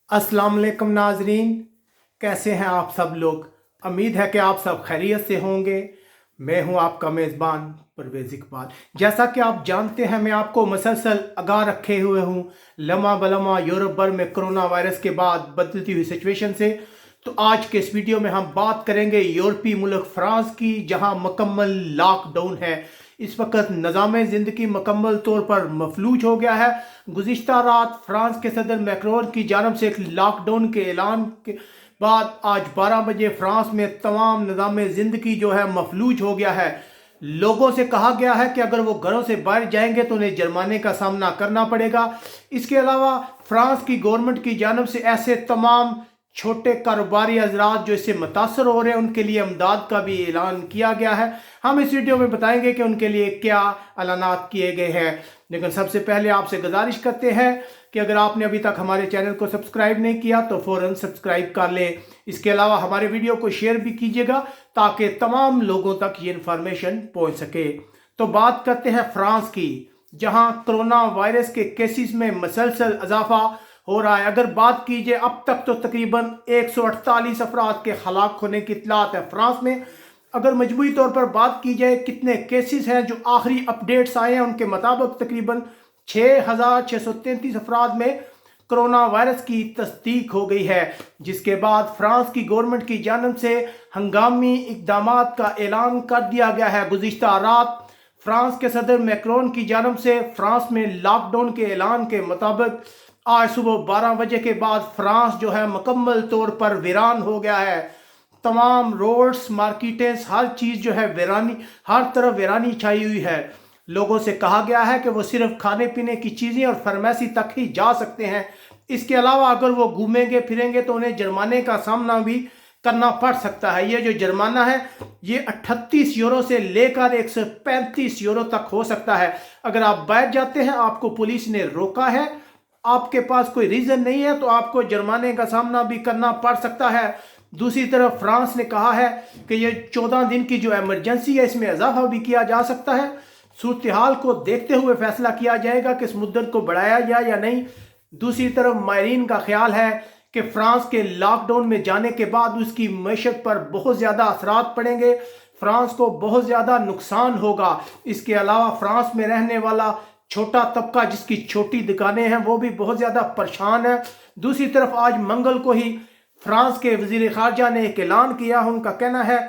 अस्सलाम वालेकुम नाजरीन, कैसे हैं आप सब लोग। उम्मीद है कि आप सब खैरियत से होंगे। मैं हूं आपका मेज़बान परवेज़ इकबाल। जैसा कि आप जानते हैं, मैं आपको मसलसल आगाह रखे हुए हूं लम्हा बलम्हा यूरोप भर में कोरोना वायरस के बाद बदलती हुई सिचुएशन से। तो आज के इस वीडियो में हम बात करेंगे यूरोपीय मुल्क फ्रांस की, जहां मुकम्मल लॉकडाउन है। इस वक्त निज़ाम ज़िंदगी मुकम्मल तौर पर मफलूज हो गया है। गुज़िश्ता रात फ्रांस के सदर मैक्रोन की जानब से एक लॉकडाउन के ऐलान के बाद आज 12 बजे फ्रांस में तमाम निज़ाम ज़िंदगी जो है मफलूज हो गया है। लोगों से कहा गया है कि अगर वो घरों से बाहर जाएंगे तो उन्हें जुर्माने का सामना करना पड़ेगा। इसके अलावा फ्रांस की गवर्नमेंट की जानब से ऐसे तमाम छोटे कारोबारी हजरात जो इससे मुतासर हो रहे हैं उनके लिए इमदाद का भी ऐलान किया गया है। हम इस वीडियो में बताएंगे कि उनके लिए क्या ऐलानात किए गए हैं। लेकिन सबसे पहले आपसे गुजारिश करते हैं कि अगर आपने अभी तक हमारे चैनल को सब्सक्राइब नहीं किया तो फ़ौरन सब्सक्राइब कर लें। इसके अलावा हमारे वीडियो को शेयर भी कीजिएगा ताकि तमाम लोगों तक ये इन्फॉर्मेशन पहुँच सके। तो बात करते हैं फ्रांस की, जहाँ कोरोना वायरस के केसेस में मसलसल इजाफा हो रहा है। अगर बात कीजिए, अब तक तो तकरीबन 148 अफराद के हलाक होने की इत्तलात है फ्रांस में। अगर मजमूई तौर पर बात की जाए कितने केसेस हैं, जो आखिरी अपडेट्स आए हैं उनके मुताबिक तकरीबन 6,633 अफराद में कोरोना वायरस की तस्दीक हो गई है, जिसके बाद फ्रांस की गवर्नमेंट की जानब से हंगामी इकदामात का ऐलान कर दिया गया है। गुज़िश्ता रात फ्रांस के सदर मैक्रोन की जानब से फ्रांस में लॉकडाउन के ऐलान के मुताबिक आज सुबह 12 बजे के बाद फ्रांस जो है मुकम्मल तौर पर वीरान हो गया है। तमाम रोड्स, मार्केटें, हर चीज़ जो है वीरानी, हर तरफ वीरानी छाई हुई है। लोगों से कहा गया है कि वो सिर्फ खाने पीने की चीज़ें और फार्मेसी तक ही जा सकते हैं। इसके अलावा अगर वो घूमेंगे फिरेंगे तो उन्हें जुर्माने का सामना भी करना पड़ सकता है। ये जो जुर्माना है ये 38 यूरो से लेकर 135 यूरो तक हो सकता है। अगर आप बाहर जाते हैं, आपको पुलिस ने रोका है, आपके पास कोई रीज़न नहीं है, तो आपको जुर्माने का सामना भी करना पड़ सकता है। दूसरी तरफ फ्रांस ने कहा है कि ये 14 दिन की जो इमरजेंसी है इसमें इजाफा भी किया जा सकता है। सूरत हाल को देखते हुए फैसला किया जाएगा कि इस मुद्दत को बढ़ाया जाए या नहीं। दूसरी तरफ माहरीन का ख्याल है कि फ्रांस के लॉकडाउन में जाने के बाद उसकी मैशत पर बहुत ज़्यादा असरात पड़ेंगे, फ्रांस को बहुत ज़्यादा नुकसान होगा। इसके अलावा फ्रांस में रहने वाला छोटा तबका, जिसकी छोटी दुकानें हैं, वो भी बहुत ज़्यादा परेशान है। दूसरी तरफ आज मंगल को ही फ्रांस के वज़ीर ख़ारजा ने एक ऐलान किया। उनका कहना है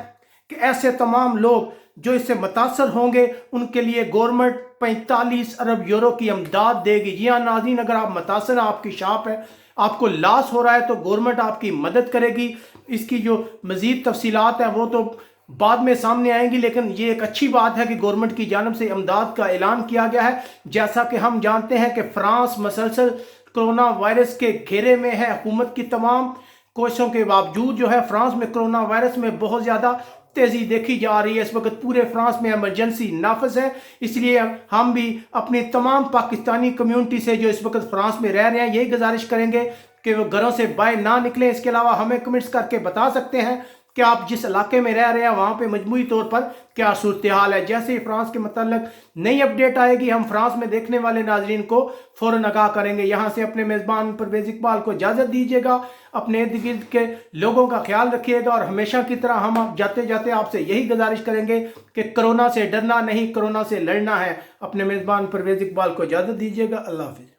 कि ऐसे तमाम लोग जो इससे मुतासर होंगे उनके लिए गवर्नमेंट 45 अरब यूरो की इमदाद देगी। जी हाँ नाज़रीन, अगर आप मुतासर हैं, आपकी शॉप है, आपको लॉस हो रहा है, तो गवर्नमेंट आपकी मदद करेगी। इसकी जो मज़ीद तफसीलात हैं वो तो बाद में सामने आएंगी, लेकिन ये एक अच्छी बात है कि गवर्नमेंट की जानब से इमदाद का ऐलान किया गया है। जैसा कि हम जानते हैं कि फ्रांस मसलसल कोरोना वायरस के घेरे में है। हुकूमत की तमाम कोशिशों के बावजूद जो है फ्रांस में कोरोना वायरस में बहुत ज़्यादा तेज़ी देखी जा रही है। इस वक्त पूरे फ्रांस में इमरजेंसी नाफिज है। इसलिए हम भी अपनी तमाम पाकिस्तानी कम्यूनिटी से जो इस वक्त फ्रांस में रह रहे हैं यही गुजारिश करेंगे कि वो घरों से बाहर ना निकलें। इसके अलावा हमें कमेंट्स करके बता सकते हैं कि आप जिस इलाके में रह रहे हैं वहाँ पे मजमूई तौर पर क्या सूरत हाल है। जैसे ही फ्रांस के मतलब नई अपडेट आएगी, हम फ्रांस में देखने वाले नाजरीन को फ़ौरन आगाह करेंगे। यहाँ से अपने मेज़बान परवेज़ इकबाल को इजाज़त दीजिएगा। अपने इर्द गिर्द के लोगों का ख्याल रखिएगा और हमेशा की तरह हम आप जाते जाते आपसे यही गुजारिश करेंगे कि कोरोना से डरना नहीं, कोरोना से लड़ना है। अपने मेज़बान परवेज़ इकबाल को इजाज़त दीजिएगा। अल्लाह हाफ़िज़।